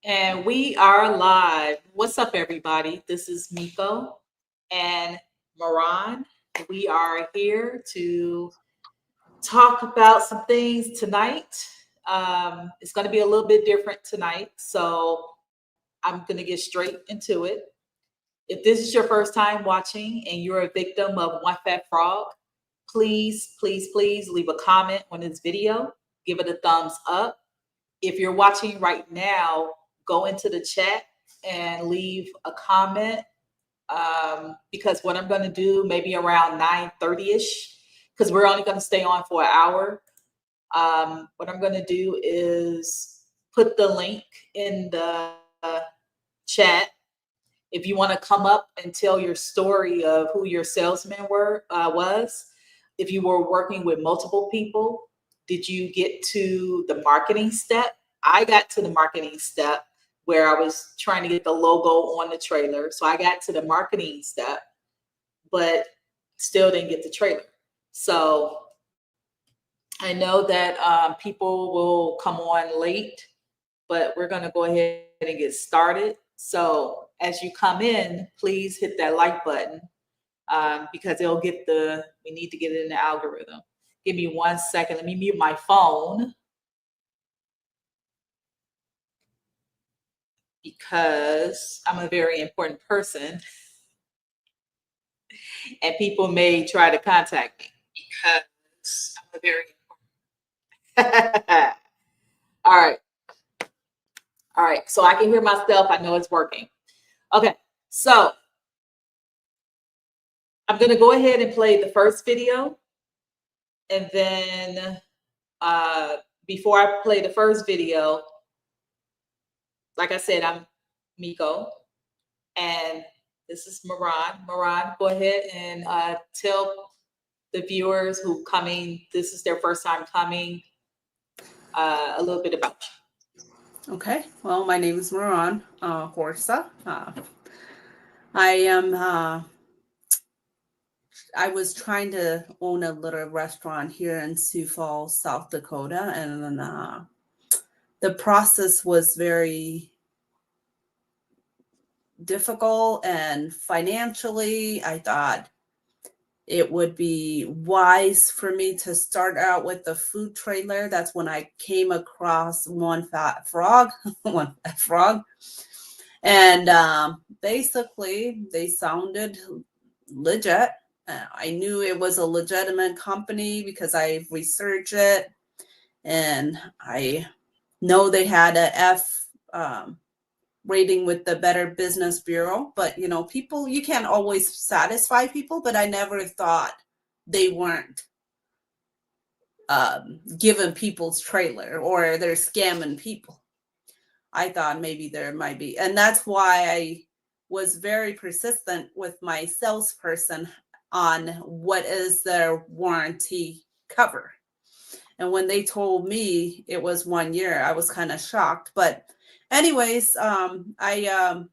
And we are live. What's up, everybody? This is Miko and Moran. We are here to talk about some things tonight. It's going to be a little bit different tonight, so I'm going to get straight into it. If this is your first time watching and you're a victim of One Fat Frog, please leave a comment on this video. Give it a thumbs up. If you're watching right now, go into the chat and leave a comment, because what I'm going to do maybe around 9:30ish, because we're only going to stay on for an hour. What I'm going to do is put the link in the chat. If you want to come up and tell your story of who your salesman was, if you were working with multiple people, did you get to the marketing step? I got to the marketing step where I was trying to get the logo on the trailer. So I got to the marketing step, but still didn't get the trailer. So I know that people will come on late, but we're going to go ahead and get started. So as you come in, please hit that like button, because we need to get it in the algorithm. Give me 1 second. Let me mute my phone because I'm a very important person and people may try to contact me because I'm a very important. All right. All right. So I can hear myself. I know it's working. Okay. So I'm going to go ahead and play the first video. And then before I play the first video, like I said, I'm Miko. And this is Moran. Moran, go ahead and tell the viewers who coming, this is their first time coming, a little bit about you. Okay, well, my name is Moran Horsa. I was trying to own a little restaurant here in Sioux Falls, South Dakota, and then the process was very difficult, and financially, I thought it would be wise for me to start out with the food trailer. That's when I came across One Fat Frog, One Fat Frog. And basically, they sounded legit. I knew it was a legitimate company because I researched it, and I know they had a F rating with the Better Business Bureau. But people, you can't always satisfy people. But I never thought they weren't giving people's trailer or they're scamming people. I thought maybe there might be. And that's why I was very persistent with my salesperson on what is their warranty cover. And when they told me it was 1 year, I was kind of shocked. But anyways, I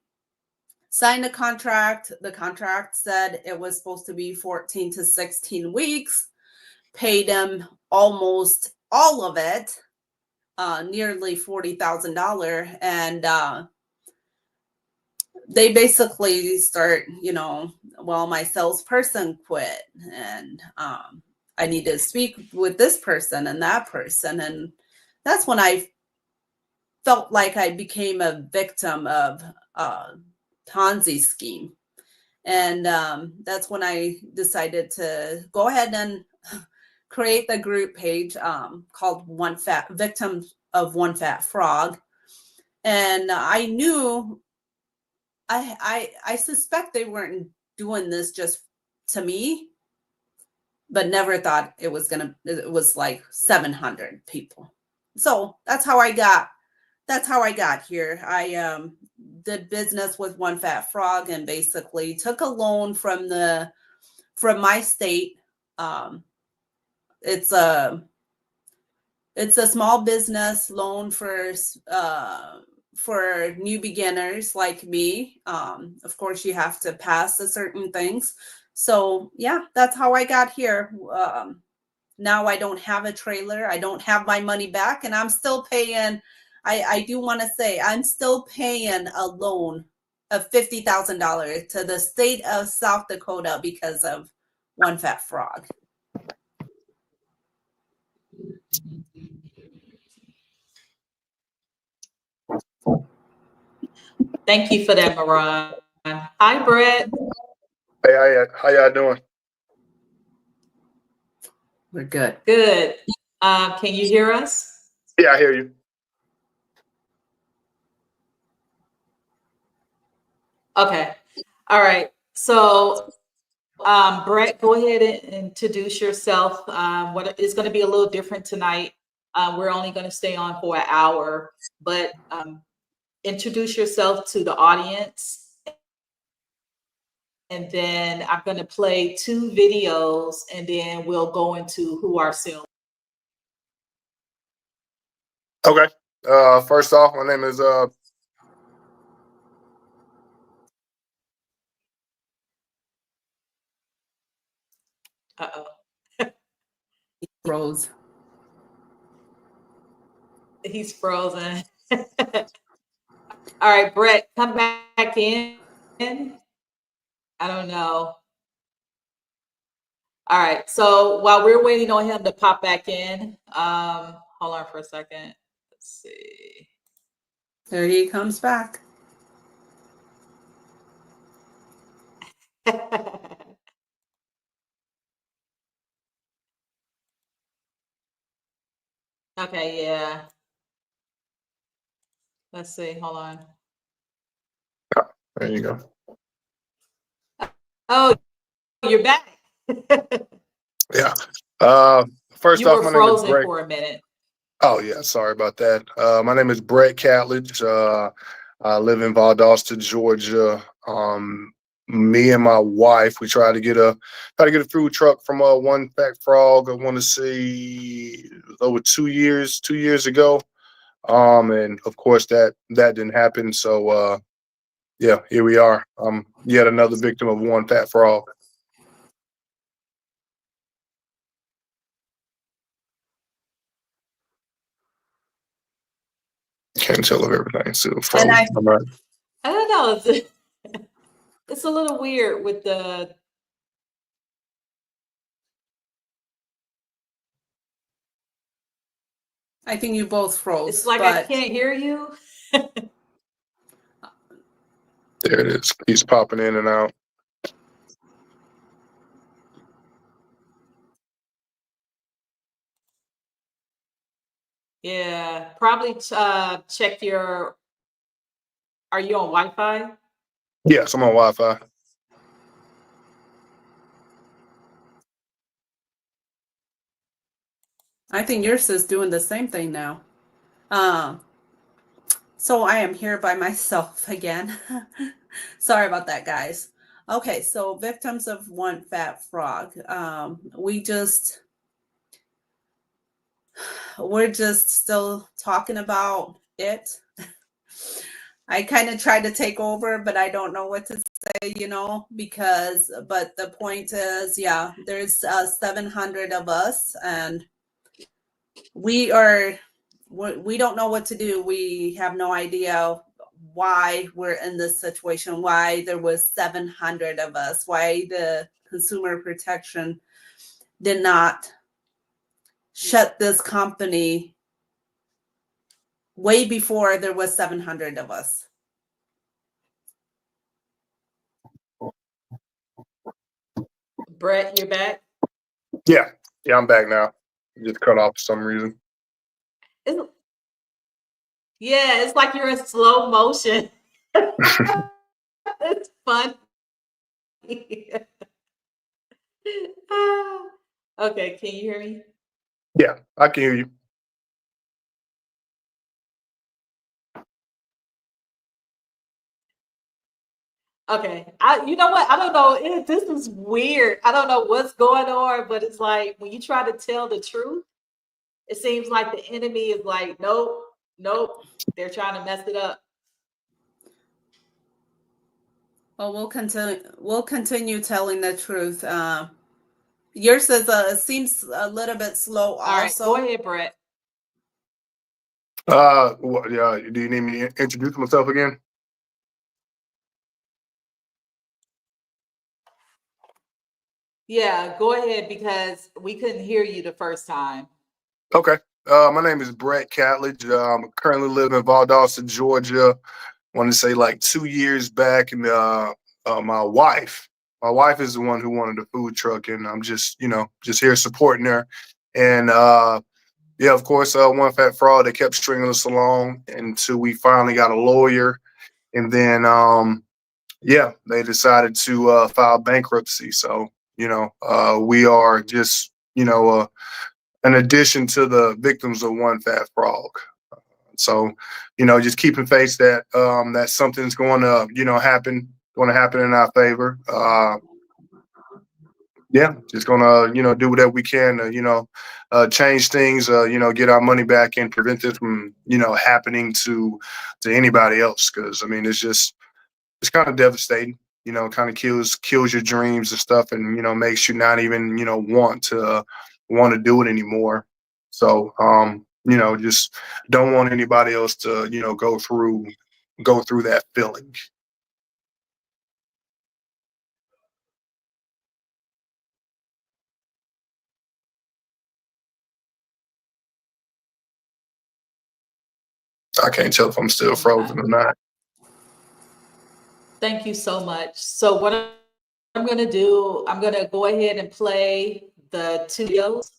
signed a contract. The contract said it was supposed to be 14 to 16 weeks. Paid them almost all of it. Nearly $40,000, and they basically start, my salesperson quit, and I need to speak with this person and that person, and that's when I felt like I became a victim of Ponzi scheme, and that's when I decided to go ahead and create the group page called Victims of One Fat Frog. And I knew, I suspect they weren't doing this just to me, but never thought it was like 700 people. So that's how I got here. I did business with One Fat Frog and basically took a loan from my state. It's a small business loan for new beginners like me. Of course, you have to pass certain things. So yeah, that's how I got here. Now I don't have a trailer. I don't have my money back, and I'm still paying I do want to say I'm still paying a loan of $50,000 to the state of South Dakota because of one fat frog. Thank you for that, Moran. Hi, Brett. Hey, how y'all doing? We're good. Good. Can you hear us? Yeah, I hear you. Okay. All right. So, Brett, go ahead and introduce yourself. What is going to be a little different tonight. We're only going to stay on for an hour, but introduce yourself to the audience. And then I'm going to play 2 videos, and then we'll go into who our sales. Okay. First off, my name is Uh-oh. Rose. He's frozen. All right, Brett, come back in. I don't know. All right. So while we're waiting on him to pop back in, hold on for a second. Let's see. There he comes back. Okay, yeah. Let's see. Hold on. there you go. Oh, you're back. Yeah. First You off, were my name is frozen Brett. for a minute. Oh yeah, sorry about that. My name is Brett Catledge. I live in Valdosta, Georgia. Me and my wife, we try to get a food truck from One Fat Frog. I want to say over 2 years ago. And of course that didn't happen. So yeah, here we are. Yet another victim of One Fat Frog. Can't tell of everything. So And I don't know. It's a little weird with the. I think you both froze. It's like I can't hear you. there it is. He's popping in and out. Yeah, probably check your. Are you on Wi-Fi? Yes, I'm on Wi-Fi. I think yours is doing the same thing now. So I am here by myself again. Sorry about that, guys. Okay, so victims of One Fat Frog. We're just still talking about it. I kind of tried to take over, but I don't know what to say, but the point is, yeah, there's 700 of us, and we don't know what to do. We have no idea why we're in this situation, why there was 700 of us, why the consumer protection did not shut this company way before there was 700 of us. Brett, you're back? Yeah, I'm back now. Just cut off for some reason. It's like you're in slow motion. It's fun. Okay, can you hear me? Yeah, I can hear you. Okay, you know what? I don't know. This is weird. I don't know what's going on, but it's like when you try to tell the truth, it seems like the enemy is like, nope, nope. They're trying to mess it up. Well, we'll continue telling the truth. Yours is seems a little bit slow. All right, Also, go ahead, Brett. Do you need me to introduce myself again? Yeah, go ahead because we couldn't hear you the first time. Okay. My name is Brett Catledge. I currently live in Valdosta, Georgia. Want to say like 2 years back, and my wife is the one who wanted a food truck, and I'm just, just here supporting her. And yeah, of course, one fat fraud. They kept stringing us along until we finally got a lawyer, and then yeah, they decided to file bankruptcy. So we are just an addition to the victims of one fat frog. So, just keeping faith that that something's going to, going to happen in our favor. Yeah, just gonna, do whatever we can to, change things, get our money back and prevent this from, happening to anybody else. Because I mean, it's kind of devastating. Kind of kills your dreams and stuff, and makes you not even want to do it anymore. So just don't want anybody else to go through that feeling. I can't tell if I'm still Okay. frozen or not. Thank you so much. So what I'm going to do, I'm going to go ahead and play the two videos.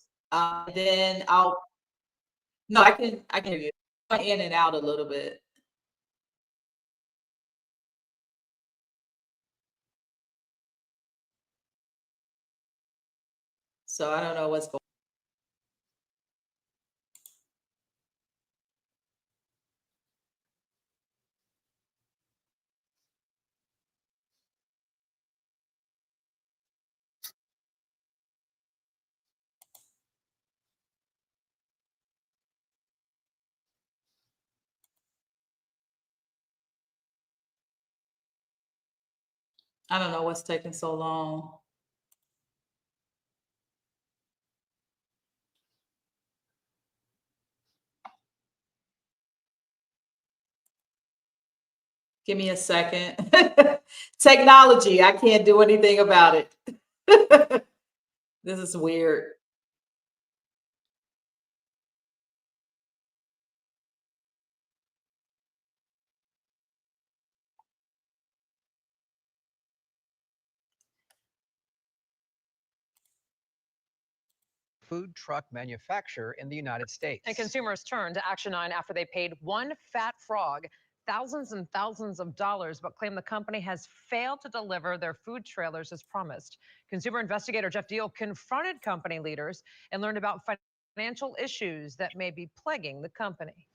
Then no, I can hear you. In and out a little bit. So I don't know what's going. I don't know what's taking so long. Give me a second. Technology, I can't do anything about it. This is weird. Food truck manufacturer in the United States. And consumers turned to Action 9 after they paid one fat frog thousands and thousands of dollars, but claim the company has failed to deliver their food trailers as promised. Consumer investigator Jeff Deal confronted company leaders and learned about financial issues that may be plaguing the company.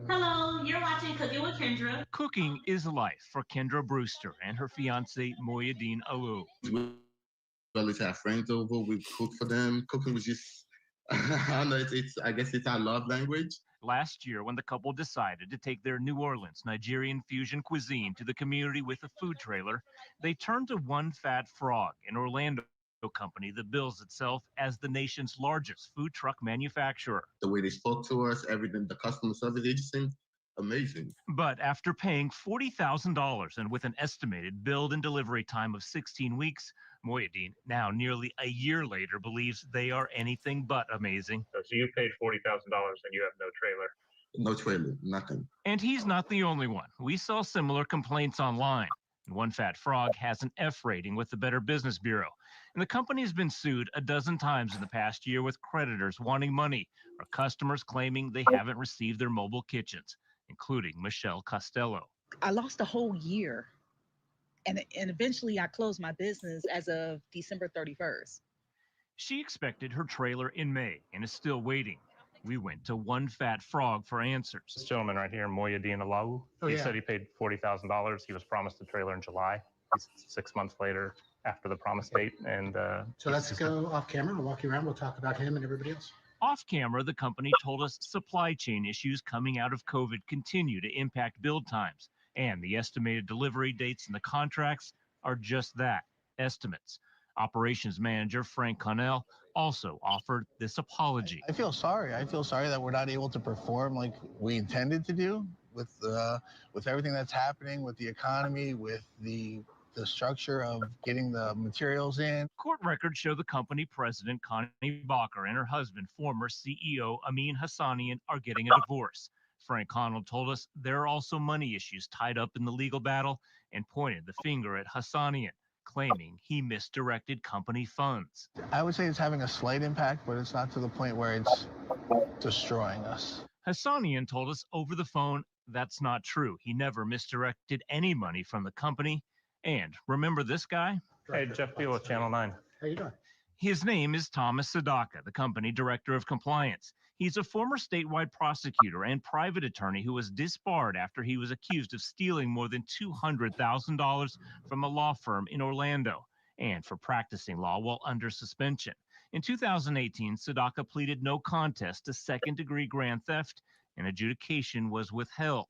Hello, you're watching Cooking with Kendra. Cooking is life for Kendra Brewster and her fiance Moyadeen Alou. We always have friends over. We cook for them. Cooking was just, I don't know. I guess it's our love language. Last year, when the couple decided to take their New Orleans Nigerian fusion cuisine to the community with a food trailer, they turned to One Fat Frog, an Orlando company that bills itself as the nation's largest food truck manufacturer. The way they spoke to us, everything, the customer service, it just seemed amazing. But after paying $40,000 and with an estimated build and delivery time of 16 weeks, Moyadeen, now nearly a year later, believes they are anything but amazing. So you paid $40,000 and you have no trailer. No trailer, nothing. And he's not the only one. We saw similar complaints online. One Fat Frog has an F rating with the Better Business Bureau. And the company has been sued a dozen times in the past year with creditors wanting money or customers claiming they haven't received their mobile kitchens, including Michelle Costello. I lost a whole year. And eventually I closed my business as of December 31st. She expected her trailer in May and is still waiting. We went to One Fat Frog for answers. This gentleman right here, Moyadeen Alou, he said he paid $40,000. He was promised the trailer in July. He's 6 months later after the promise date. And so let's go off camera. I'll walk you around. We'll talk about him and everybody else. Off camera, the company told us supply chain issues coming out of COVID continue to impact build times, and the estimated delivery dates in the contracts are just that, estimates. Operations manager Frank Connell also offered this apology. I feel sorry. I feel sorry that we're not able to perform like we intended to do with everything that's happening with the economy, with the structure of getting the materials in. Court records show the company president, Connie Bacher, and her husband, former CEO Amin Hassanian, are getting a divorce. Frank Connell told us there are also money issues tied up in the legal battle and pointed the finger at Hassanian, claiming he misdirected company funds. I would say it's having a slight impact, but it's not to the point where it's destroying us. Hassanian told us over the phone that's not true. He never misdirected any money from the company. And remember this guy? Hey, Jeff Deal with Channel 9. How you doing? His name is Thomas Sadaka, the company director of compliance. He's a former statewide prosecutor and private attorney who was disbarred after he was accused of stealing more than $200,000 from a law firm in Orlando and for practicing law while under suspension. In 2018, Sadaka pleaded no contest to second-degree grand theft, and adjudication was withheld.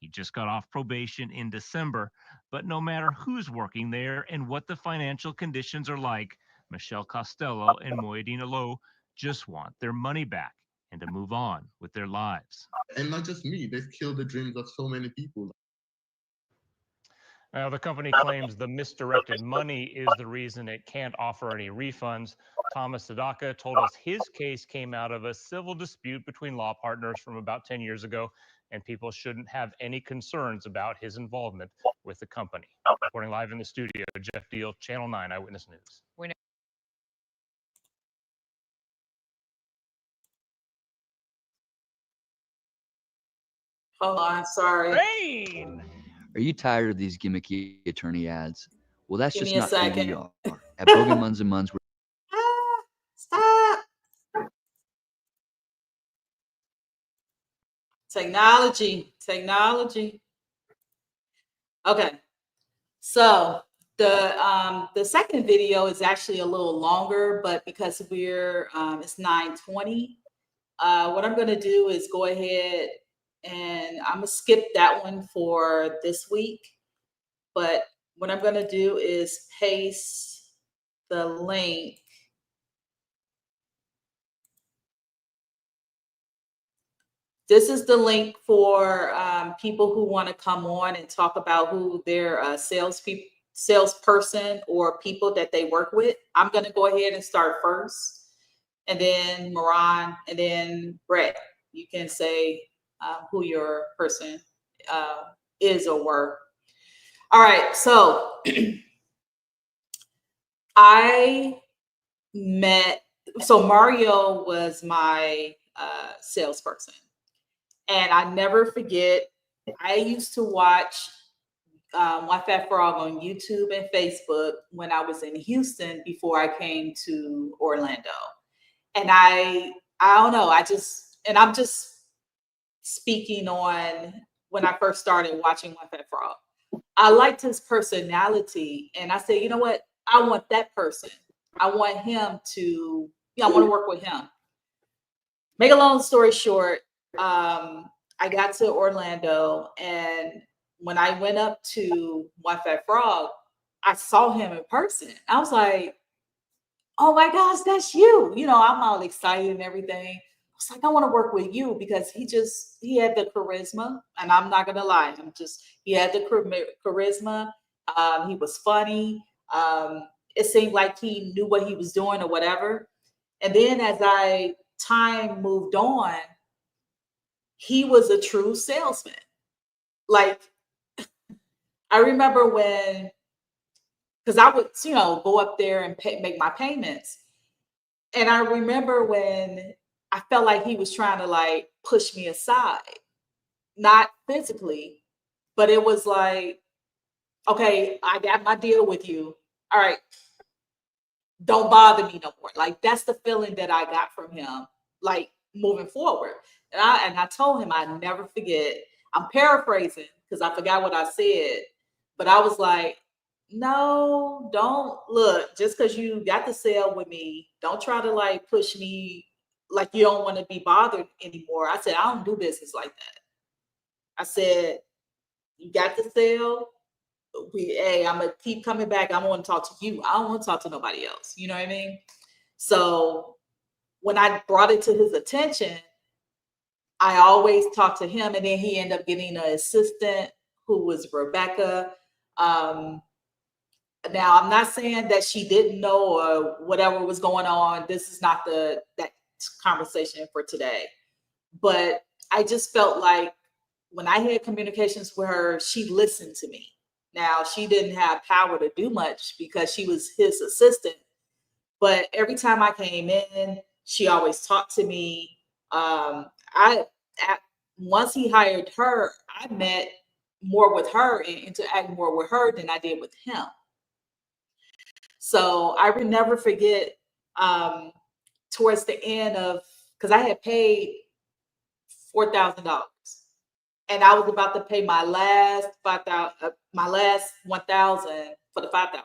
He just got off probation in December, but no matter who's working there and what the financial conditions are like, Michelle Costello and Moedina Lowe just want their money back and to move on with their lives. And not just me, they've killed the dreams of so many people. Now, the company claims the misdirected money is the reason it can't offer any refunds. Thomas Sadaka told us his case came out of a civil dispute between law partners from about 10 years ago, and people shouldn't have any concerns about his involvement with the company. Reporting live in the studio, Jeff Deal, Channel 9 Eyewitness News. Hold on, sorry. Rain! Are you tired of these gimmicky attorney ads? Well, that's Give just me a not who second. we are. At Bogan Munz and Munz, Stop. Technology. Okay. So the second video is actually a little longer, but because we're it's 9:20, what I'm going to do is go ahead and I'm gonna skip that one for this week. But what I'm going to do is paste the link. This is the link for people who want to come on and talk about who their salesperson or people that they work with. I'm going to go ahead and start first, and then Moran, and then Brett. You can say who your person is or were. All right, so Mario was my salesperson. And I never forget, I used to watch One Fat Frog on YouTube and Facebook when I was in Houston before I came to Orlando. And I don't know, I'm just speaking on when I first started watching One Fat Frog. I liked his personality, and I said, you know what? I want that person. I want him to, I want to work with him. Make a long story short, I got to Orlando, and when I went up to One Fat Frog, I saw him in person. I was like, oh my gosh, that's you. You know, I'm all excited and everything. I was like, I want to work with you because he had the charisma, and I'm not going to lie. He had the charisma. He was funny. It seemed like he knew what he was doing or whatever. And then as time moved on, he was a true salesman. Like, I remember when, because I would, go up there and make my payments. And I remember when I felt like he was trying to like push me aside, not physically, but it was like, okay, I got my deal with you. All right, don't bother me no more. Like, that's the feeling that I got from him, like moving forward. And I told him I'd never forget. I'm paraphrasing because I forgot what I said, but I was like, no, don't look, just because you got the sale with me, don't try to like push me like you don't want to be bothered anymore. I said, I don't do business like that. I said, you got the sale. I'm gonna keep coming back. I want to talk to you. I don't want to talk to nobody else. You know what I mean? So when I brought it to his attention, I always talked to him, and then he ended up getting an assistant who was Rebecca. Now, I'm not saying that she didn't know or whatever was going on. This is not that conversation for today. But I just felt like when I had communications with her, she listened to me. Now, she didn't have power to do much because she was his assistant. But every time I came in, she always talked to me. Once he hired her, I met more with her and interact more with her than I did with him. So I will never forget towards the end of, because I had paid $4,000, and I was about to pay my last 1,000 for the 5,000.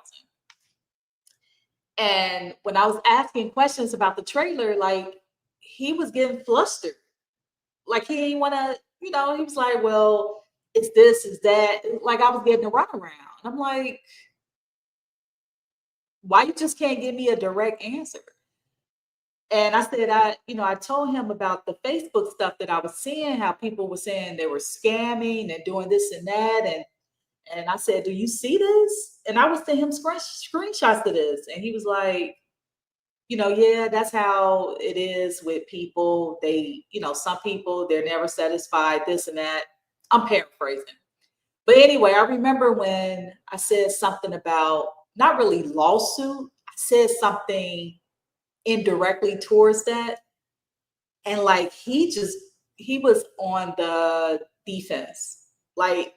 And when I was asking questions about the trailer, like, he was getting flustered. Like, he didn't want to, he was like, well, it's this, it's that. Like, I was getting a runaround. I'm like, why you just can't give me a direct answer? And I said, I told him about the Facebook stuff that I was seeing, how people were saying they were scamming and doing this and that. And I said, do you see this? And I was sending him screenshots of this. And he was like, yeah, that's how it is with people. They, some people, they're never satisfied, this and that. I'm paraphrasing. But anyway, I remember when I said something about, not really lawsuit, I said something indirectly towards that. And like, he was on the defense. Like,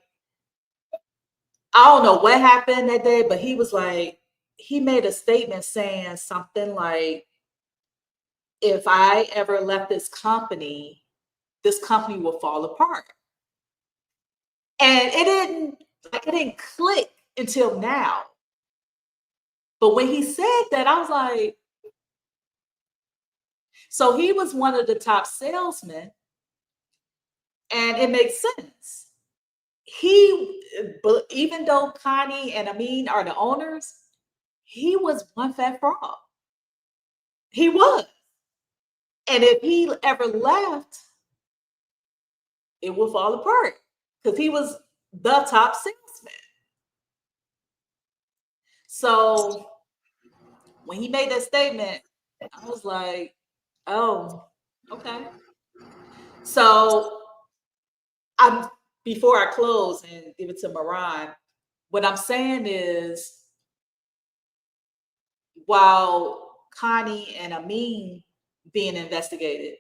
I don't know what happened that day, but he was like, he made a statement saying something like, if I ever left this company will fall apart. And it didn't click until now. But when he said that, I was like, so he was one of the top salesmen, and it makes sense. Even though Connie and Amin are the owners, he was one fat frog. He was. And if he ever left, it would fall apart because he was the top salesman. So when he made that statement, I was like, oh, okay. So before I close and give it to Moran, what I'm saying is, while Connie and Amin being investigated,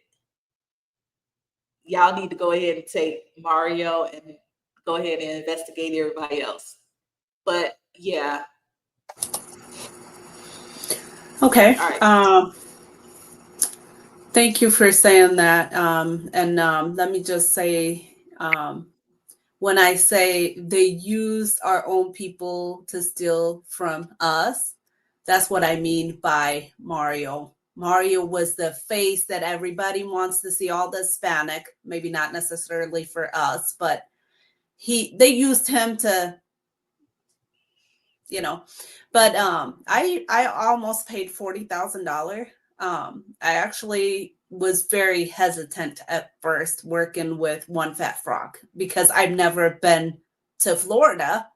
y'all need to go ahead and take Mario and go ahead and investigate everybody else. But yeah. Okay. All right. Thank you for saying that. Let me just say, when I say they use our own people to steal from us, that's what I mean by Mario. Mario was the face that everybody wants to see, all the Hispanic, maybe not necessarily for us, but they used him to, but I almost paid $40,000. I actually was very hesitant at first working with One Fat Frog because I've never been to Florida.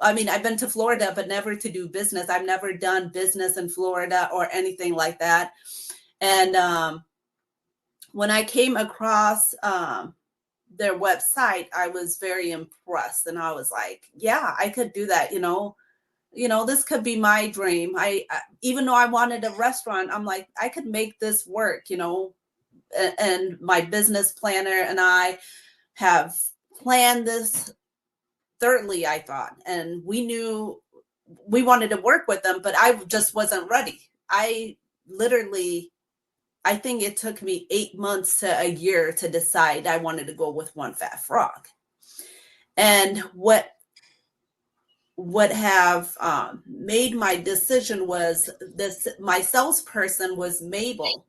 I mean, I've been to Florida, but never to do business. I've never done business in Florida or anything like that. And when I came across their website, I was very impressed. And I was like, yeah, I could do that, this could be my dream. I even though I wanted a restaurant, I'm like, I could make this work, and my business planner and I have planned this thoroughly, I thought, and we knew we wanted to work with them, but I just wasn't ready. I think it took me 8 months to a year to decide I wanted to go with One Fat Frog. And what have made my decision was my salesperson was Mabel,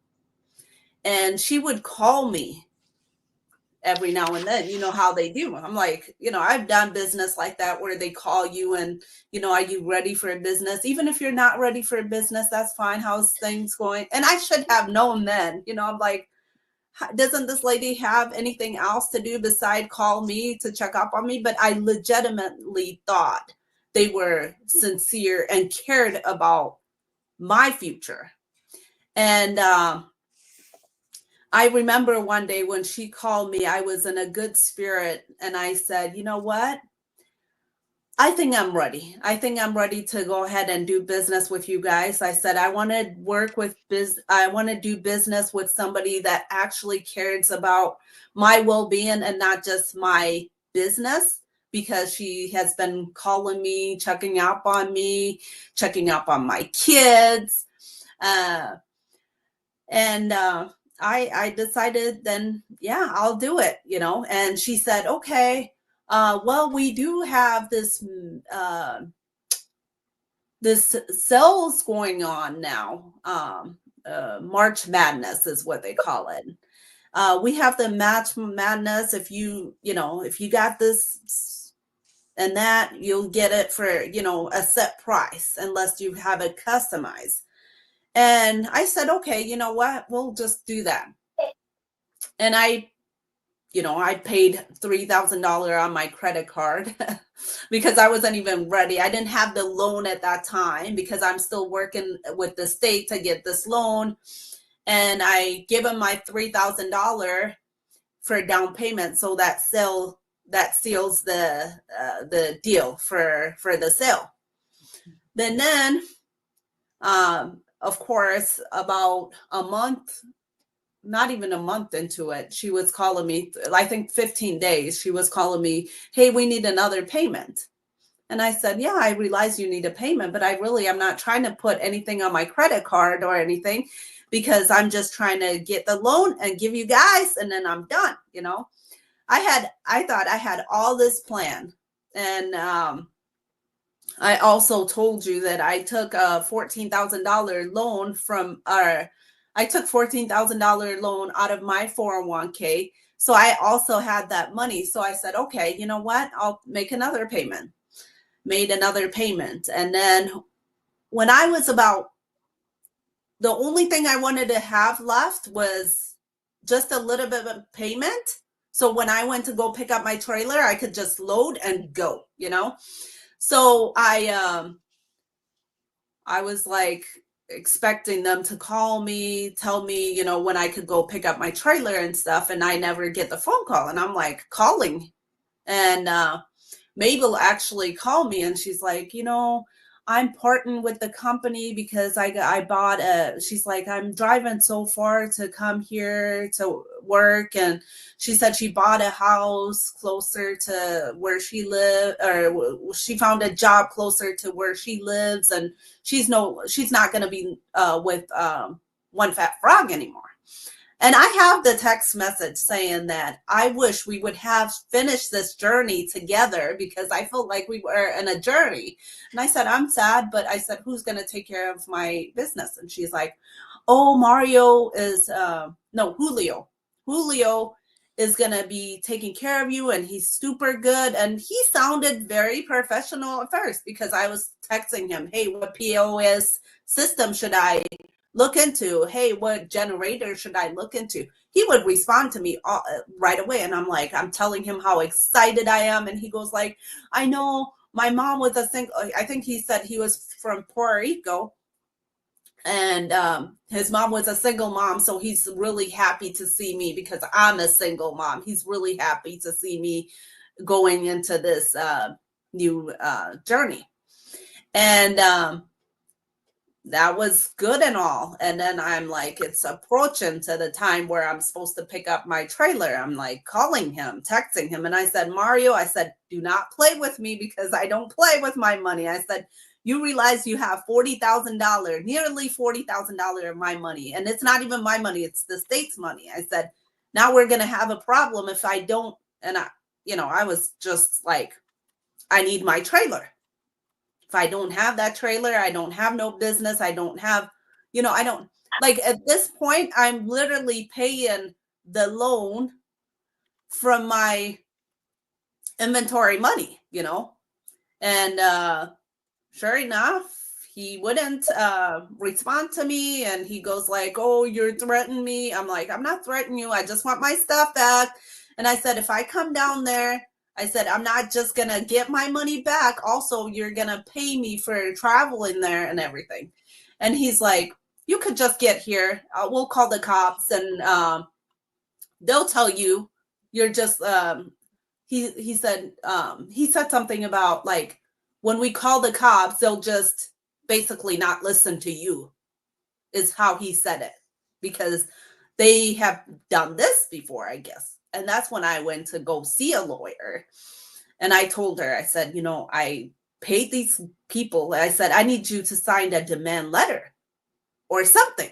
and she would call me every now and then. You know how they do. I'm like, I've done business like that where they call you and, are you ready for a business? Even if you're not ready for a business, that's fine. How's things going? And I should have known then, I'm like, doesn't this lady have anything else to do beside call me to check up on me? But I legitimately thought they were sincere and cared about my future. And I remember one day when she called me, I was in a good spirit, and I said, you know what? I think I'm ready. I think I'm ready to go ahead and do business with you guys. I said, I want to I want to do business with somebody that actually cares about my well-being and not just my business, because she has been calling me, checking up on me, checking up on my kids. I decided then, yeah, I'll do it, and she said, okay, well, we do have this sales going on now. March Madness is what they call it. We have the March Madness. If you got this and that, you'll get it for, a set price unless you have it customized. And I said, okay, you know what? We'll just do that. And I paid $3,000 on my credit card because I wasn't even ready. I didn't have the loan at that time because I'm still working with the state to get this loan. And I gave him my $3,000 for down payment. So that seals the deal for the sale. Then, of course, about a month, not even a month into it, she was calling me, I think 15 days, she was calling me, hey, we need another payment. And I said, yeah, I realize you need a payment, but I'm not trying to put anything on my credit card or anything, because I'm just trying to get the loan and give you guys, and then I'm done. I thought I had all this planned. And I also told you that I took a $14,000 loan I took $14,000 loan out of my 401k. So I also had that money. So I said, okay, you know what? I'll make another payment. Made another payment. And then when I was the only thing I wanted to have left was just a little bit of a payment. So when I went to go pick up my trailer, I could just load and go, So I was like expecting them to call me, tell me, when I could go pick up my trailer and stuff. And I never get the phone call. And I'm like calling. And Mabel actually called me, and she's like, I'm parting with the company because I bought she's like, I'm driving so far to come here to work. And she said she bought a house closer to where she lived, or she found a job closer to where she lives. And she's not going to be with One Fat Frog anymore. And I have the text message saying that I wish we would have finished this journey together, because I felt like we were in a journey. And I said, I'm sad, but I said, who's going to take care of my business? And she's like, oh, Julio is going to be taking care of you, and he's super good. And he sounded very professional at first, because I was texting him, hey, what POS system should I look into? Hey, what generator should I look into? He would respond to me right away. And I'm telling him how excited I am. And he goes like, I know my mom was I think he said he was from Puerto Rico, and his mom was a single mom. So he's really happy to see me, because I'm a single mom. He's really happy to see me going into this new journey. And that was good and all. And then I'm like, it's approaching to the time where I'm supposed to pick up my trailer. I'm like calling him, texting him. And I said, Mario, I said, do not play with me, because I don't play with my money. I said, you realize you have $40,000, nearly $40,000 of my money. And it's not even my money. It's the state's money. I said, now we're going to have a problem if I don't. And I was just like, I need my trailer. If I don't have that trailer, I don't have no business. I don't have, I don't, like, at this point, I'm literally paying the loan from my inventory money, you know? And sure enough, he wouldn't respond to me, and he goes like, oh, you're threatening me. I'm like, I'm not threatening you. I just want my stuff back. And I said, if I come down there, I said, I'm not just going to get my money back. Also, you're going to pay me for traveling there and everything. And he's like, you could just get here. We'll call the cops, and they'll tell you you're just, he said something about like, when we call the cops, they'll just basically not listen to you, is how he said it, because they have done this before, I guess. And that's when I went to go see a lawyer. And I told her, I said, you know, I paid these people. I said, I need you to sign a demand letter or something.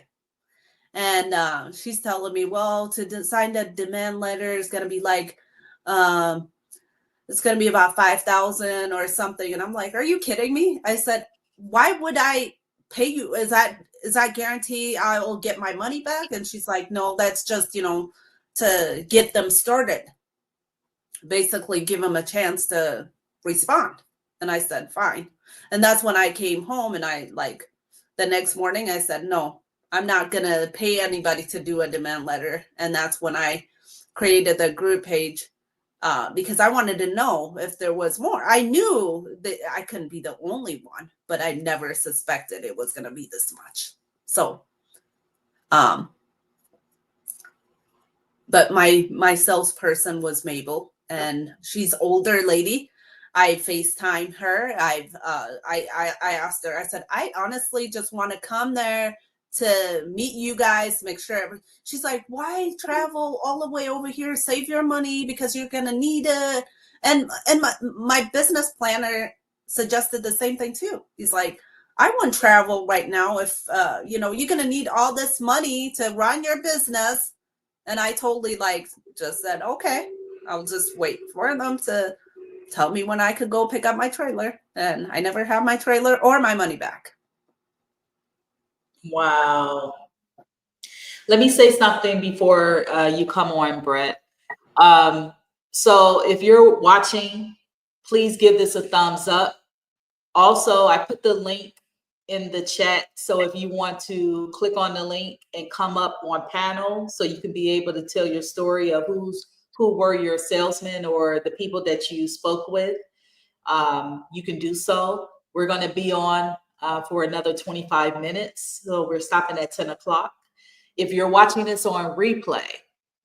And she's telling me, well, to sign a demand letter is going to be like, it's going to be about $5,000 or something. And I'm like, are you kidding me? I said, why would I pay you? Is that guarantee I will get my money back? And she's like, no, that's just, you know, to get them started. Basically give them a chance to respond. And I said, fine. And that's when I came home, and I like the next morning I said, no, I'm not going to pay anybody to do a demand letter. And that's when I created the group page. Because I wanted to know if there was more. I knew that I couldn't be the only one, but I never suspected it was going to be this much. So, but my salesperson was Mabel, and she's older lady. I FaceTime her. I asked her, I said, I honestly just want to come there to meet you guys, make sure. She's like, why travel all the way over here? Save your money because you're gonna need it. And my business planner suggested the same thing too. He's like, I wouldn't travel right now if you know, you're gonna need all this money to run your business. And I totally like just said, okay, I'll just wait for them to tell me when I could go pick up my trailer. And I never have my trailer or my money back. Wow. Let me say something before you come on, Brett. So if you're watching, please give this a thumbs up. Also, I put the link in the chat. So if you want to click on the link and come up on panel, so you can be able to tell your story of who were your salesmen or the people that you spoke with, you can do so. We're going to be on for another 25 minutes. So we're stopping at 10 o'clock. If you're watching this on replay,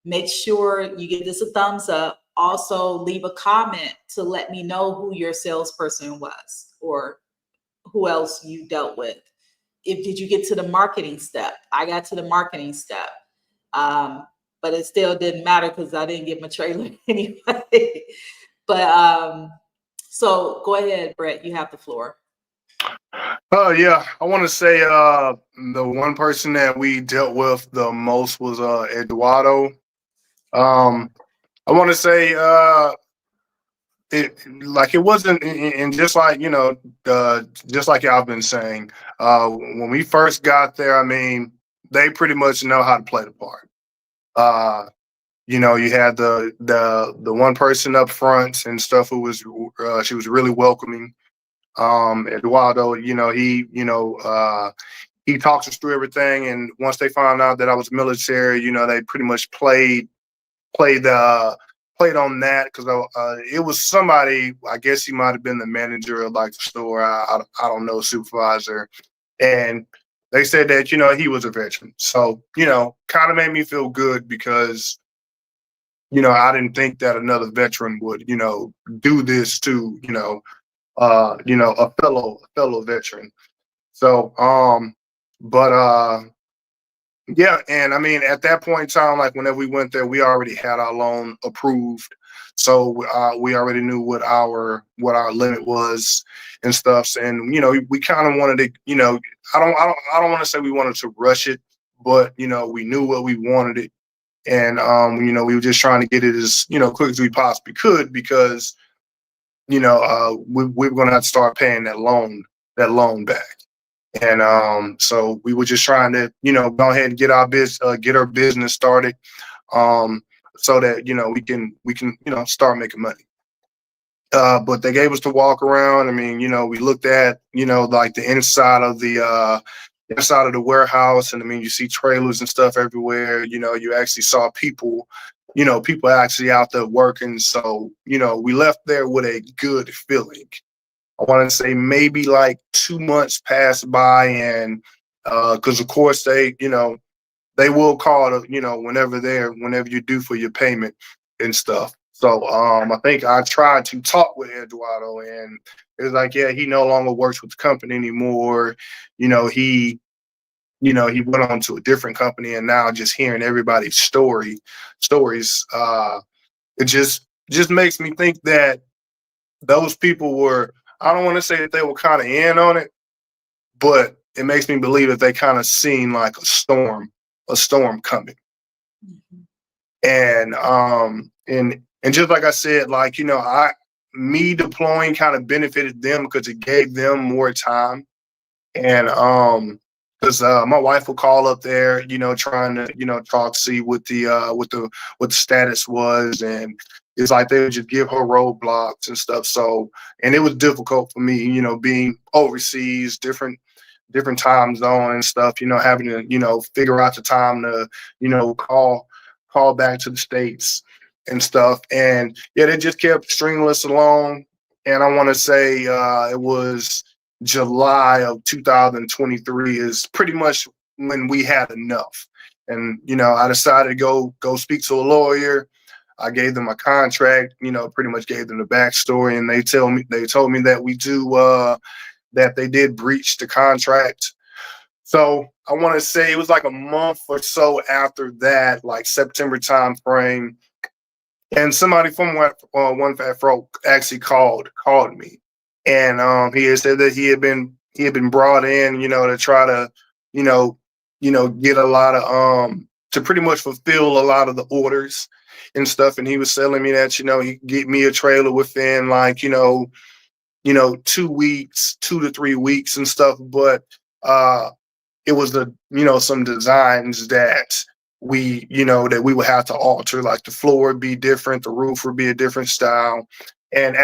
make sure you give this a thumbs up. Also, leave a comment to let me know who your salesperson was or who else you dealt with. Did you get to the marketing step? I got to the marketing step. But it still didn't matter because I didn't get my trailer anyway. But so go ahead, Brett, you have the floor. Yeah, I want to say the one person that we dealt with the most was Eduardo. I want to say it wasn't, and just like, you know, just like y'all been saying, when we first got there, I mean, they pretty much know how to play the part. You know, you had the one person up front and stuff who was she was really welcoming. Eduardo, you know, he talks us through everything, and once they found out that I was military, you know, they pretty much played on that, because it was somebody, I guess he might have been the manager of like the store, I don't know, supervisor, and they said that, you know, he was a veteran. So, you know, kind of made me feel good, because, you know, I didn't think that another veteran would, you know, do this to, you know, a fellow veteran. So, yeah, and I mean, at that point in time, like whenever we went there, we already had our loan approved, so we already knew what our limit was and stuff. And you know, we kind of wanted to, you know, I don't want to say we wanted to rush it, but you know, we knew what we wanted it, and you know, we were just trying to get it as, you know, quick as we possibly could, because you know, we were going to have to start paying that loan back. And so we were just trying to, you know, go ahead and get our business started. so that, we can, start making money. But they gave us to walk around. I mean, we looked at, like the inside of the warehouse. And I mean, you see trailers and stuff everywhere. You actually saw people, people actually out there working. So, we left there with a good feeling. I want to say maybe like 2 months passed by, and because of course they will call, whenever you're due for your payment and stuff. So I think I tried to talk with Eduardo, and it was like, yeah, he no longer works with the company anymore. He he went on to a different company, and now just hearing everybody's stories, it just makes me think that those people were, I don't want to say that they were kind of in on it, but it makes me believe that they kind of seen like a storm coming. And just like I said, like, me deploying kind of benefited them because it gave them more time. And because my wife would call up there, trying to, talk, see what the status was, and it's like they would just give her roadblocks and stuff. So, and it was difficult for me, being overseas, different time zone and stuff, having to, figure out the time to, call back to the States and stuff. And yeah, they just kept stringing us along. And I want to say it was July of 2023 is pretty much when we had enough. And, I decided to go speak to a lawyer. I gave them a contract, pretty much gave them the backstory, and they told me that that they did breach the contract. So I want to say it was like a month or so after that, like September time frame, and somebody from One Fat Frog actually called me, and he had said that he had been brought in, to try to, get a lot of to pretty much fulfill a lot of the orders and stuff, and he was telling me that he could get me a trailer within like 2 weeks, 2 to 3 weeks and stuff, but it was some designs that that we would have to alter, like the floor would be different, the roof would be a different style. And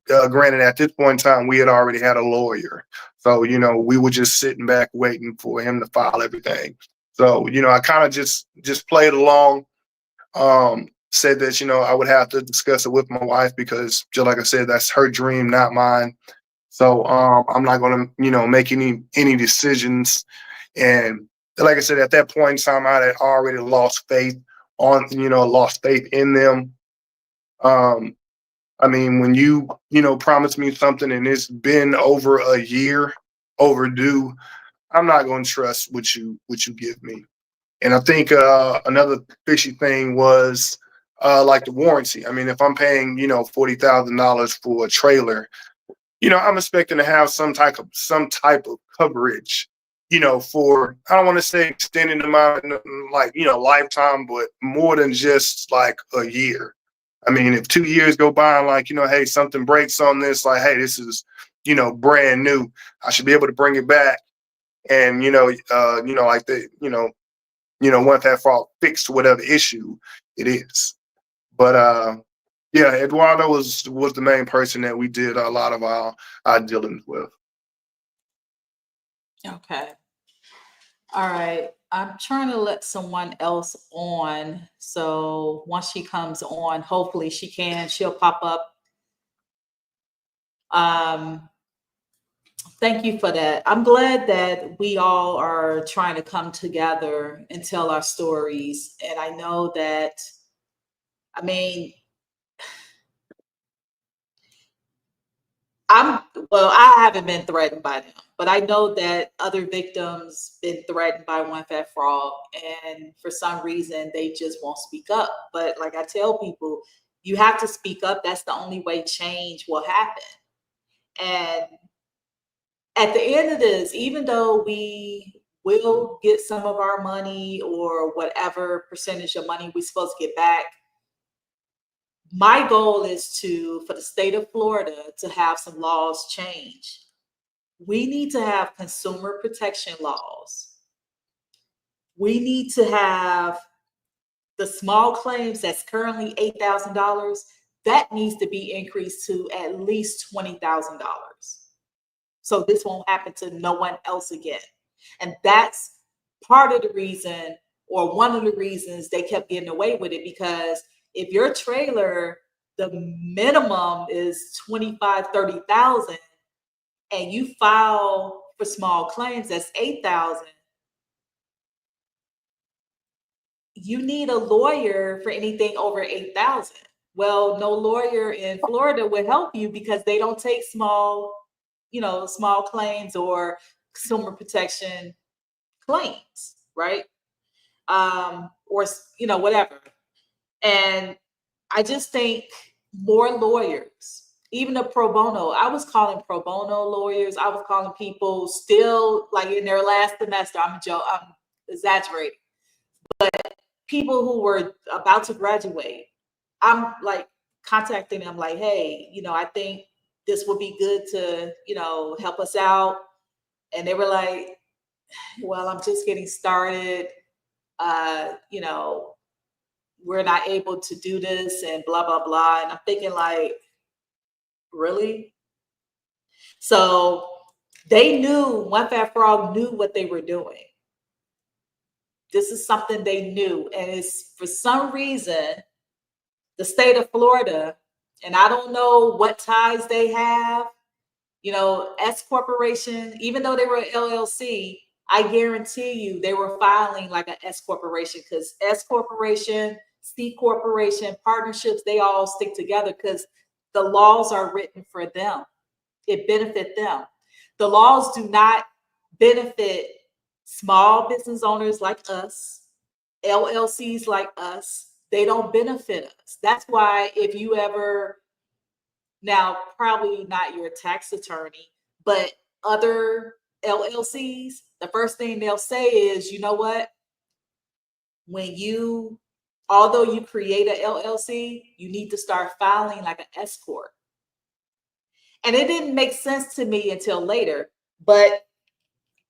granted, at this point in time, we had already had a lawyer. So, we were just sitting back waiting for him to file everything. So, I kind of just played along, said that, I would have to discuss it with my wife because just like I said, that's her dream, not mine. So I'm not going to, make any decisions. And like I said, at that point in time, I had already lost faith in them. I mean, when you promise me something and it's been over a year overdue, I'm not going to trust what you give me. And I think another fishy thing was like the warranty. I mean, if I'm paying $40,000 for a trailer, I'm expecting to have some type of coverage, for, I don't want to say extending amount, like, lifetime, but more than just like a year. I mean, if 2 years go by and like, hey, something breaks on this, like, hey, this is, brand new, I should be able to bring it back. And, like One Fat Frog fixed whatever issue it is. But yeah, Eduardo was the main person that we did a lot of our dealings with. Okay. All right. I'm trying to let someone else on. So once she comes on, hopefully she'll pop up. Thank you for that. I'm glad that we all are trying to come together and tell our stories. And I know that, I mean, I haven't been threatened by them, but I know that other victims been threatened by One Fat Frog, and for some reason they just won't speak up. But like I tell people, you have to speak up. That's the only way change will happen. And at the end of this, even though we will get some of our money or whatever percentage of money we're supposed to get back, my goal is for the state of Florida to have some laws change. We need to have consumer protection laws. We need to have the small claims that's currently $8,000, that needs to be increased to at least $20,000. So this won't happen to no one else again. And that's part of the reason, or one of the reasons they kept getting away with it, because if your trailer, the minimum is 25, 30,000, and you file for small claims, that's 8,000. You need a lawyer for anything over 8,000. Well, no lawyer in Florida would help you because they don't take small claims or consumer protection claims, right? Or whatever. And I just think more lawyers, even the pro bono. I was calling pro bono lawyers. I was calling people still like in their last semester. I'm exaggerating, but people who were about to graduate, I'm like contacting them like, hey, I think this would be good to, help us out. And they were like, well, I'm just getting started. We're not able to do this and blah, blah, blah. And I'm thinking like, really? So they knew, One Fat Frog knew what they were doing. This is something they knew. And it's for some reason, the state of Florida, and I don't know what ties they have, S Corporation, even though they were an LLC, I guarantee you they were filing like an S Corporation, because S Corporation, C Corporation, partnerships, they all stick together because the laws are written for them. It benefits them. The laws do not benefit small business owners like us, LLCs like us. They don't benefit us. That's why if you ever, now probably not your tax attorney, but other LLCs, the first thing they'll say is, you know what? Although you create an LLC, you need to start filing like an S Corp. And it didn't make sense to me until later, but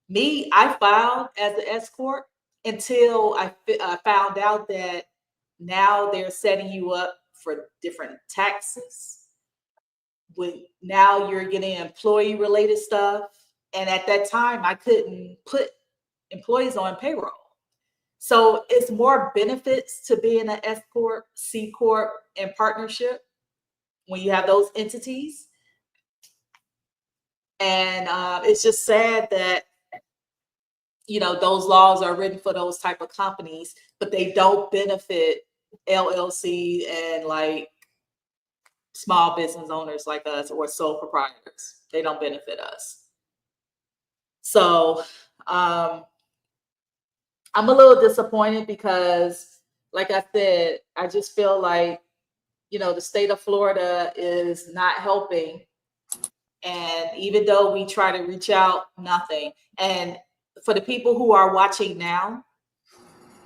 I filed as an S Corp until I found out that now they're setting you up for different taxes. Now you're getting employee related stuff. And at that time, I couldn't put employees on payroll. So it's more benefits to being an S Corp, C Corp, and partnership when you have those entities. And it's just sad that, those laws are written for those type of companies, but they don't benefit LLC and like small business owners like us or sole proprietors. They don't benefit us. So I'm a little disappointed because, like I said, I just feel like, the state of Florida is not helping. And even though we try to reach out, nothing. And for the people who are watching now,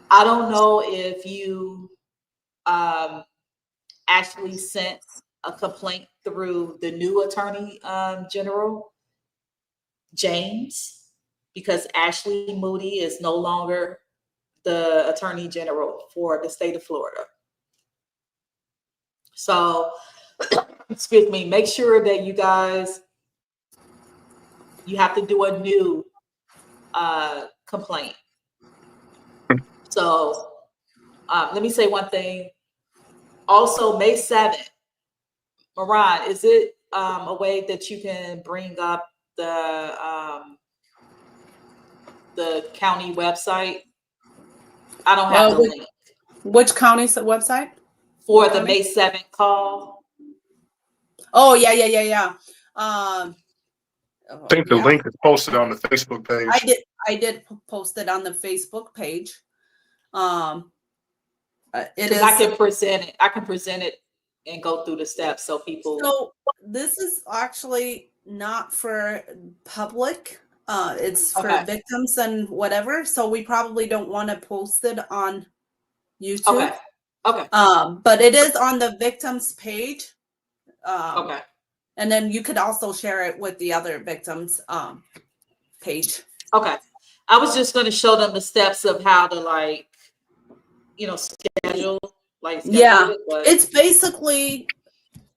I don't know if you actually sent a complaint through the new Attorney General, James, because Ashley Moody is no longer the Attorney General for the state of Florida. So, excuse me, make sure that you guys, you have to do a new complaint. So let me say one thing. Also, May 7th, Moran, is it a way that you can bring up the county website? I don't have the link. Which county's website? For the May 7th call. Oh, yeah. I think the link is posted on the Facebook page. I did post it on the Facebook page. It is. I can present it and go through the steps so people. So this is actually not for public. It's for victims and whatever. So we probably don't want to post it on YouTube. Okay. But it is on the victims page. Okay. And then you could also share it with the other victims page. Okay. I was just going to show them the steps of how to schedule somebody step Yeah, with it, but it's basically,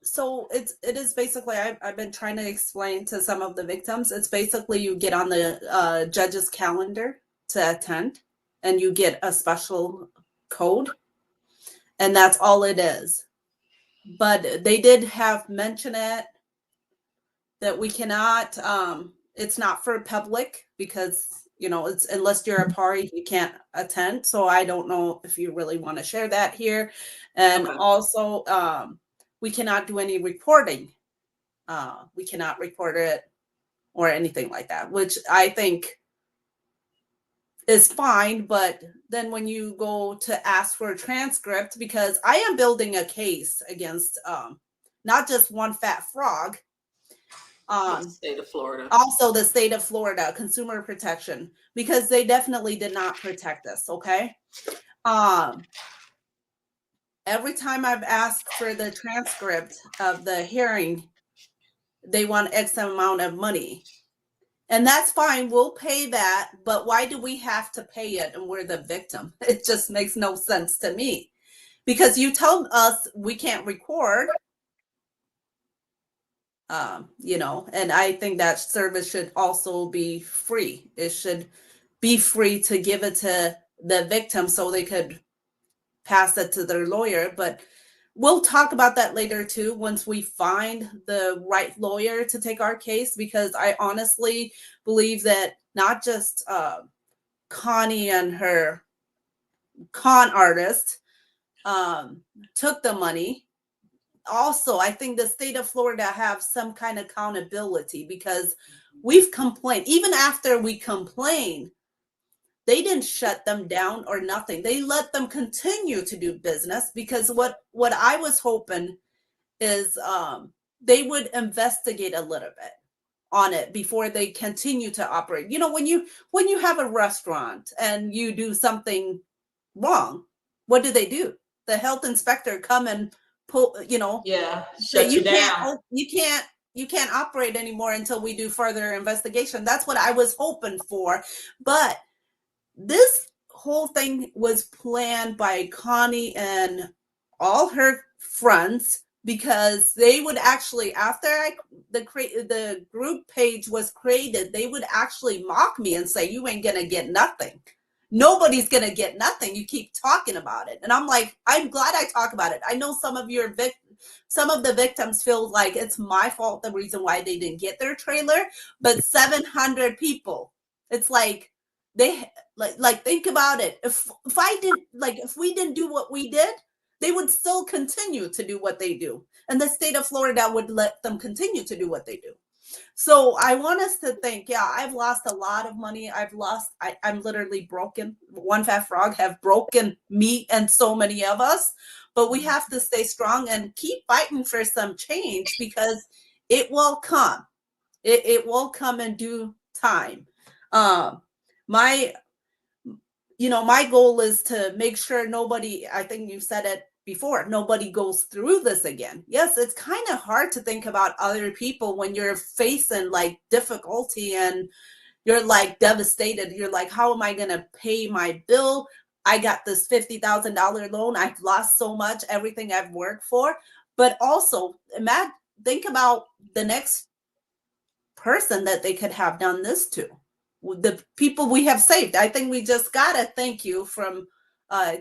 so it is basically, I've been trying to explain to some of the victims, it's basically you get on the judge's calendar to attend, and you get a special code, and that's all it is. But they did have mentioned it, that we cannot, it's not for public, because it's, unless you're a party, you can't attend. So I don't know if you really want to share that here. And okay. also, we cannot do any recording. We cannot record it or anything like that, which I think is fine. But then when you go to ask for a transcript, because I am building a case against not just One Fat Frog, State of Florida. also the state of Florida Consumer Protection, because they definitely did not protect us. Okay. Every time I've asked for the transcript of the hearing, they want X amount of money. And that's fine. We'll pay that. But why do we have to pay it and we're the victim? It just makes no sense to me. Because you tell us we can't record, and I think that service should also be free. It should be free to give it to the victim so they could pass it to their lawyer. But we'll talk about that later too, once we find the right lawyer to take our case, because I honestly believe that not just Connie and her con artist took the money. Also, I think the state of Florida have some kind of accountability, because we've complained. Even after we complained, they didn't shut them down or nothing. They let them continue to do business, because what I was hoping is they would investigate a little bit on it before they continue to operate. When you have a restaurant and you do something wrong, what do? The health inspector come and pull, shut you down. You can't operate anymore until we do further investigation. That's what I was hoping for. But this whole thing was planned by Connie and all her friends, because they would actually, after the group page was created, they would actually mock me and say, "You ain't gonna get nothing. Nobody's gonna get nothing. You keep talking about it." And I'm like, I'm glad I talk about it. I know some of the victims feel like it's my fault, the reason why they didn't get their trailer, but 700 people, it's like, they think about it. If we didn't do what we did, they would still continue to do what they do, and the state of Florida would let them continue to do what they do. So I want us to think, I've lost a lot of money. I'm literally broken. One Fat Frog have broken me and so many of us, but we have to stay strong and keep fighting for some change, because it will come. It will come in due time. My goal is to make sure nobody, I think you said it before, nobody goes through this again. Yes, it's kind of hard to think about other people when you're facing difficulty and you're devastated. You're like, how am I going to pay my bill? I got this $50,000 loan. I've lost so much, everything I've worked for. But also, think about the next person that they could have done this to. The people we have saved. I think we just got a thank you from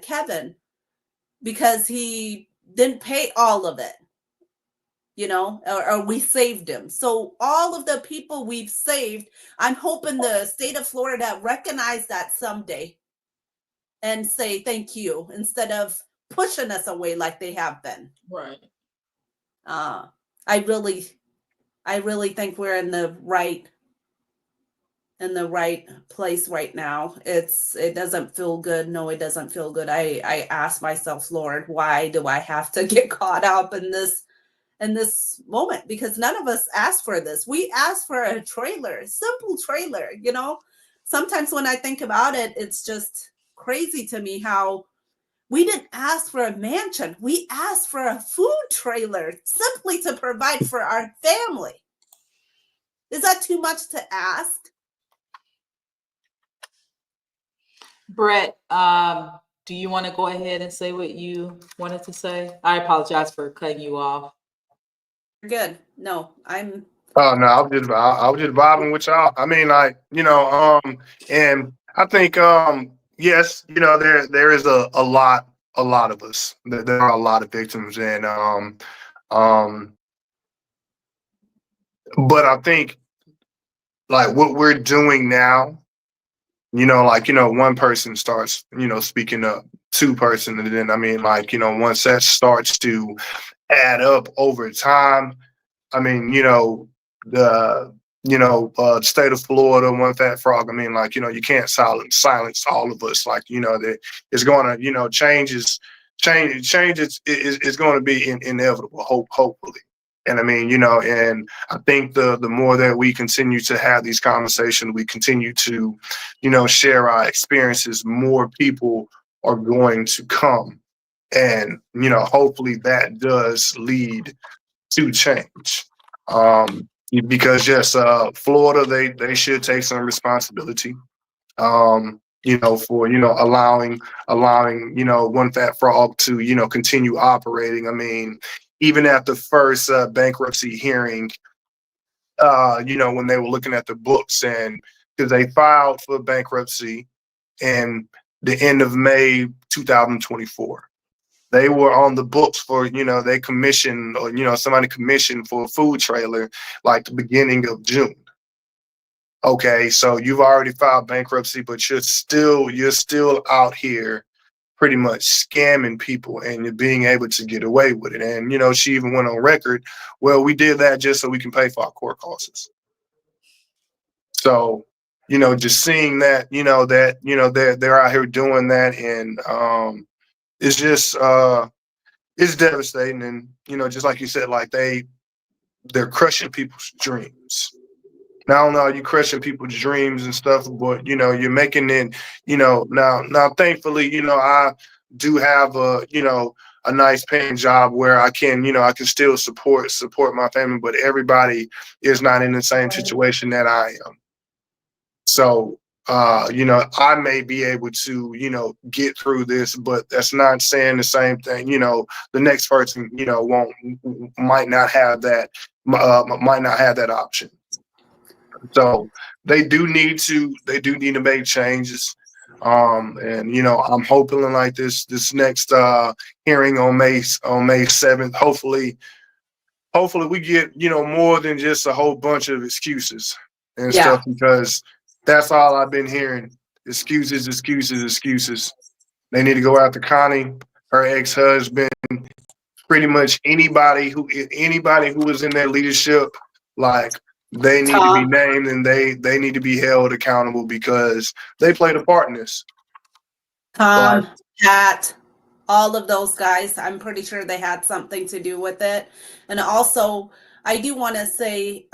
Kevin, because he didn't pay all of it, or we saved him. So all of the people we've saved, I'm hoping the state of Florida recognize that someday and say thank you, instead of pushing us away like they have been. Right. I really think we're in the right place right now. It doesn't feel good. No, it doesn't feel good. I ask myself, Lord, why do I have to get caught up in this moment? Because none of us asked for this. We asked for a simple trailer. Sometimes when I think about it, it's just crazy to me how we didn't ask for a mansion. We asked for a food trailer simply to provide for our family. Is that too much to ask? Brett, do you want to go ahead and say what you wanted to say? I apologize for cutting you off. Good. No, I'm. Oh no, I was just vibing with y'all. I mean, like, and I think, yes, there is a lot of us. There are a lot of victims, and um, but I think like what we're doing now, like, one person starts, speaking up, two-person, and then I mean, like, once that starts to add up over time, I mean, the state of Florida, one fat frog. I mean, like, you can't silence all of us. Like, that it's going to, change is going to be inevitable. Hopefully. And I mean, and I think the more that we continue to have these conversations, we continue to, share our experiences, more people are going to come. And, hopefully that does lead to change. Because yes, Florida, they should take some responsibility. For allowing one fat frog to continue operating. I mean, even at the first bankruptcy hearing, when they were looking at the books, and because they filed for bankruptcy in the end of May 2024. They were on the books for, they commissioned, or, somebody commissioned for a food trailer like the beginning of June. Okay, so you've already filed bankruptcy, but you're still out here pretty much scamming people, and you're being able to get away with it. And, she even went on record, well, we did that just so we can pay for our court costs. So, just seeing that, they're out here doing that, and it's just it's devastating. And just like you said, like they're crushing people's dreams. Not only are you crushing people's dreams and stuff, but you're making it, now thankfully, I do have a nice paying job where I can still support my family, but everybody is not in the same situation that I am. So I may be able to, get through this, but that's not saying the same thing. The next person, might not have that option. So they do need to make changes. And I'm hoping like this next hearing on May 7th, hopefully we get, more than just a whole bunch of excuses and stuff, because that's all I've been hearing. Excuses. They need to go after Connie, her ex-husband, pretty much anybody who was in their leadership. Like, they need to be named, and they need to be held accountable because they played a part in this. Tom, Pat, all of those guys, I'm pretty sure they had something to do with it. And also, I do want to say,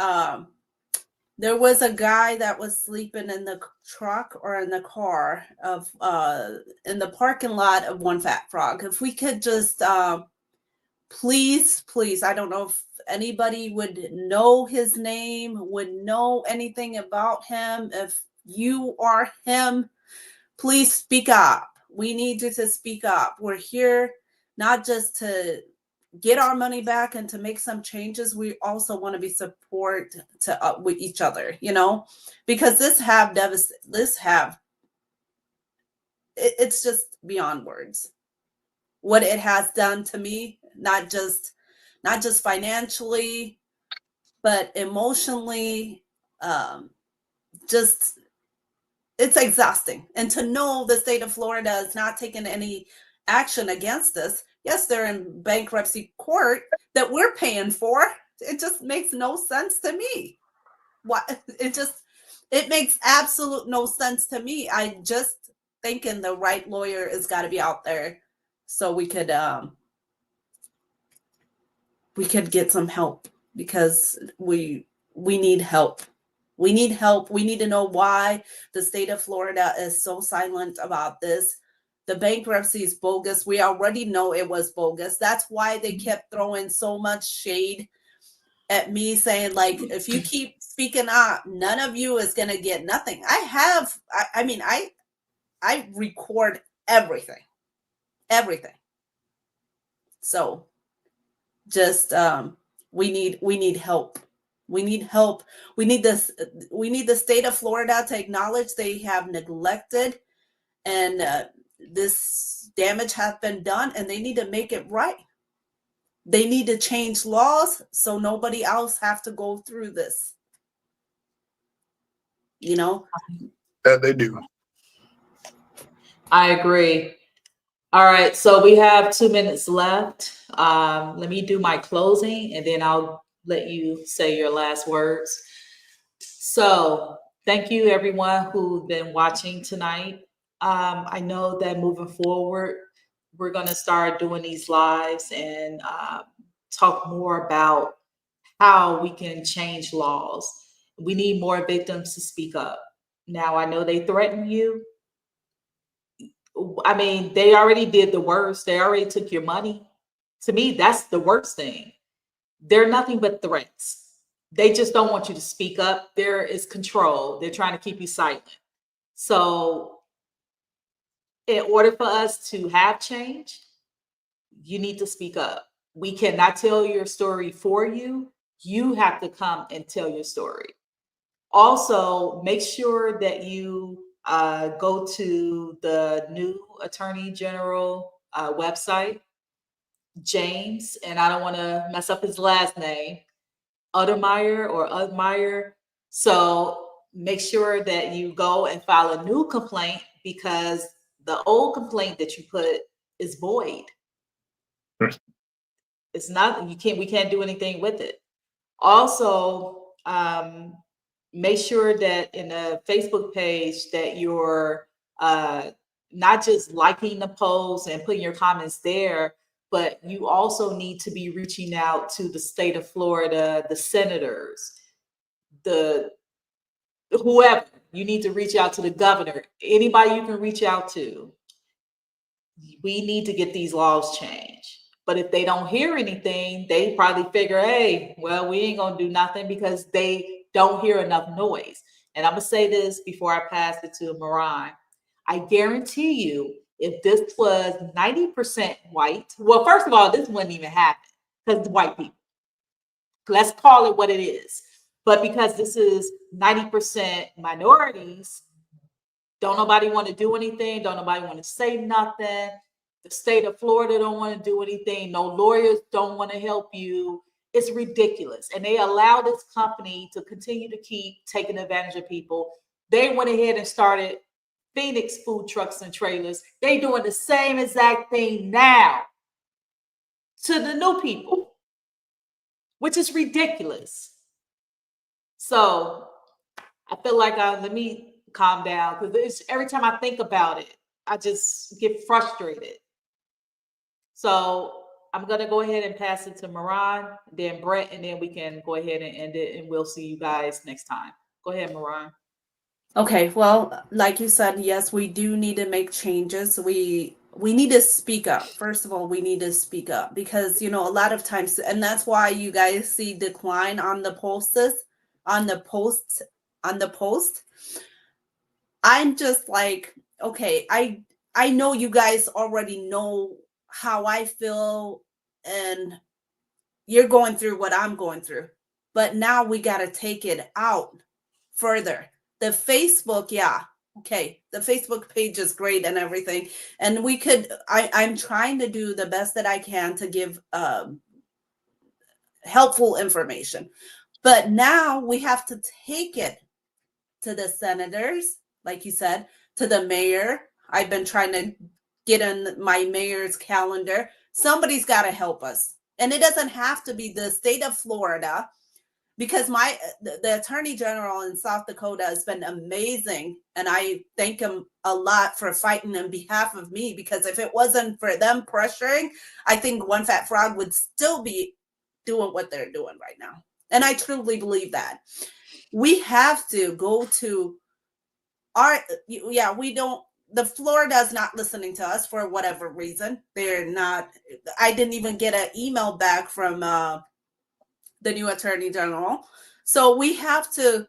there was a guy that was sleeping in the truck or in the car of in the parking lot of One Fat Frog. If we could just please, I don't know if anybody would know his name, would know anything about him. If you are him, please speak up. We need you to speak up. We're here not just to get our money back and to make some changes. We also want to be support to with each other, because it's just beyond words what it has done to me, not just financially, but emotionally. Just, it's exhausting. And to know the state of Florida is not taking any action against us. Yes, they're in bankruptcy court that we're paying for. It just makes no sense to me. It makes absolute no sense to me. I just thinking the right lawyer has got to be out there so we could get some help, because we need help. We need help. We need to know why the state of Florida is so silent about this. The bankruptcy is bogus. We already know it was bogus. That's why they kept throwing so much shade at me, saying, like, if you keep speaking up, none of you is going to get nothing. I record everything. everything. So just we need help. We need help. We need this. We need the state of Florida to acknowledge they have neglected, and this damage has been done, and they need to make it right. They need to change laws so nobody else have to go through this. You know? That they do. I agree. All right, so we have 2 minutes left. Let me do my closing and then I'll let you say your last words. So thank you everyone who's been watching tonight. I know that moving forward, we're gonna start doing these lives and talk more about how we can change laws. We need more victims to speak up. Now, I know they threaten you. I mean, they already did the worst. They already took your money. To me, that's the worst thing. They're nothing but threats. They just don't want you to speak up. There is control. They're trying to keep you silent. So, in order for us to have change, you need to speak up. We cannot tell your story for you. You have to come and tell your story. Also, make sure that you go to the new Attorney General website, James, and I don't want to mess up his last name, Udmeyer. So make sure that you go and file a new complaint because the old complaint that you put is void. It's not, we can't do anything with it. Also, make sure that in a Facebook page that you're not just liking the post and putting your comments there, but you also need to be reaching out to the state of Florida, the senators, the whoever. You need to reach out to the governor, anybody you can reach out to. We need to get these laws changed. But if they don't hear anything, they probably figure, hey, well, we ain't gonna do nothing because they don't hear enough noise. And I'm gonna say this before I pass it to Moran. I guarantee you, if this was 90% white, well, first of all, this wouldn't even happen because it's white people. Let's call it what it is. But because this is 90% minorities, don't nobody want to do anything. Don't nobody want to say nothing. The state of Florida don't want to do anything. No lawyers don't want to help you. It's ridiculous. And they allow this company to continue to keep taking advantage of people. They went ahead and started Phoenix food trucks and trailers. They doing the same exact thing now to the new people, which is ridiculous. So I feel like let me calm down because every time I think about it, I just get frustrated. So I'm going to go ahead and pass it to Moran, then Brett, and then we can go ahead and end it, and we'll see you guys next time. Go ahead, Moran. Okay, well, like you said, yes, we do need to make changes. We need to speak up. First of all, we need to speak up because, you know, a lot of times, and that's why you guys see decline on the post. I'm just like, okay, I know you guys already know how I feel and you're going through what I'm going through. But now we got to take it out further. The Facebook, yeah, okay. The Facebook page is great and everything. And I'm trying to do the best that I can to give helpful information. But now we have to take it to the senators, like you said, to the mayor. I've been trying to get in my mayor's calendar. Somebody's got to help us. And it doesn't have to be the state of Florida, because the attorney general in South Dakota has been amazing. And I thank him a lot for fighting on behalf of me, because if it wasn't for them pressuring, I think One Fat Frog would still be doing what they're doing right now. And I truly believe that. We have to go to the Florida's not listening to us for whatever reason. They're not. I didn't even get an email back from the new attorney general. So we have to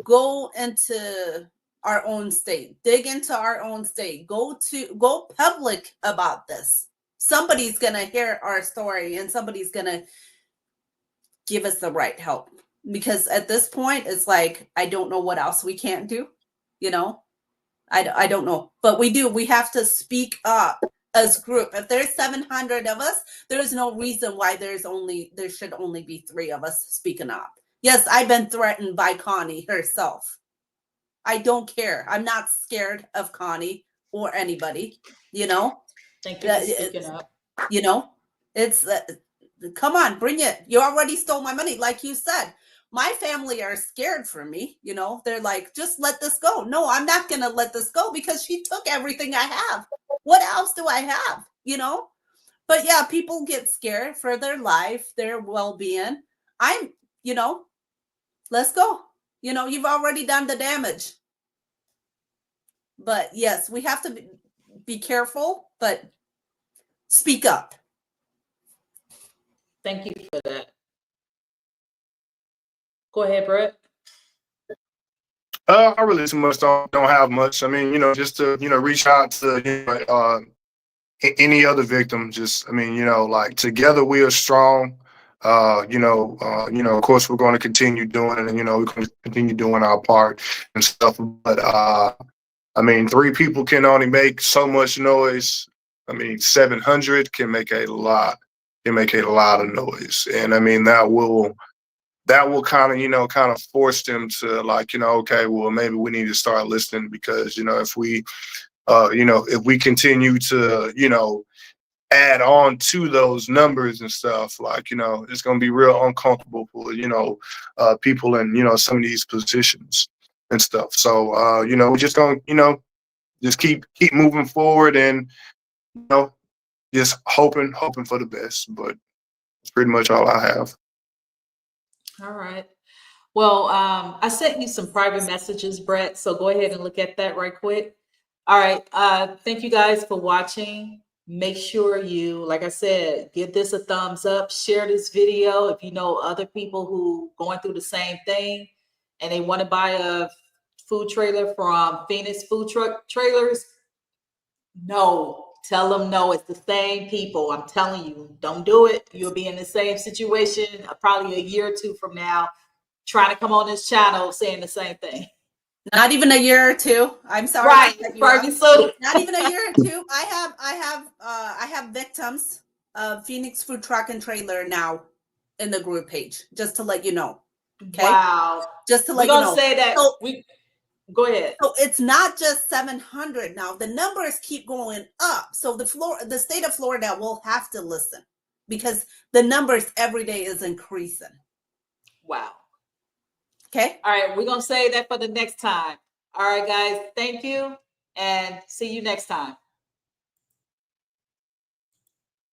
go into our own state. Dig into our own state. Go public about this. Somebody's going to hear our story and somebody's going to give us the right help. Because at this point, it's like, I don't know what else we can't do. You know, I don't know. But we do. We have to speak up as group. If there's 700 of us, there's no reason why there should only be 3 of us speaking up. Yes, I've been threatened by Connie herself. I don't care. I'm not scared of Connie or anybody, you know. Thank you for speaking up. You know, it's come on, bring it. You already stole my money. Like you said, my family are scared for me. You know, they're like, just let this go. No, I'm not going to let this go because she took everything I have. What else do I have? You know, but yeah, people get scared for their life, their well-being. You know, let's go. You know, you've already done the damage. But yes, we have to be careful, but speak up. Thank you for that. Go ahead, Brett. I really too much don't have much. I mean, you know, just to, you know, reach out to any other victim. Just, I mean, you know, like together we are strong. Of course we're going to continue doing it, and you know, we're going to continue doing our part and stuff. But I mean, 3 people can only make so much noise. I mean, 700 can make a lot. Can make a lot of noise, and I mean that will kind of force them to, like, you know, okay, well, maybe we need to start listening, because, you know, if we continue to, you know, add on to those numbers and stuff, like, you know, it's going to be real uncomfortable for, you know, people in, you know, some of these positions and stuff. So, you know, we just don't, you know, just keep moving forward, and, you know, just hoping for the best. But it's pretty much all I have. All right. Well, I sent you some private messages, Brett, so go ahead and look at that right quick. All right. Thank you guys for watching. Make sure you, like I said, give this a thumbs up, share this video if you know other people who going through the same thing and they want to buy a food trailer from Phoenix Food Truck Trailers. No, tell them no. It's the same people. I'm telling you, don't do it. You'll be in the same situation probably a year or 2 from now, trying to come on this channel saying the same thing. Not even a year or 2. I'm sorry. Right. So not even a year or 2. I have victims of Phoenix Food Truck and Trailer now in the group page, just to let you know. Okay. Wow. Just to let you know. We're gonna say that. Go ahead. So it's not just 700 now. The numbers keep going up. So the state of Florida will have to listen, because the numbers every day is increasing. Wow. Okay. All right. We're going to say that for the next time. All right, guys. Thank you, and see you next time.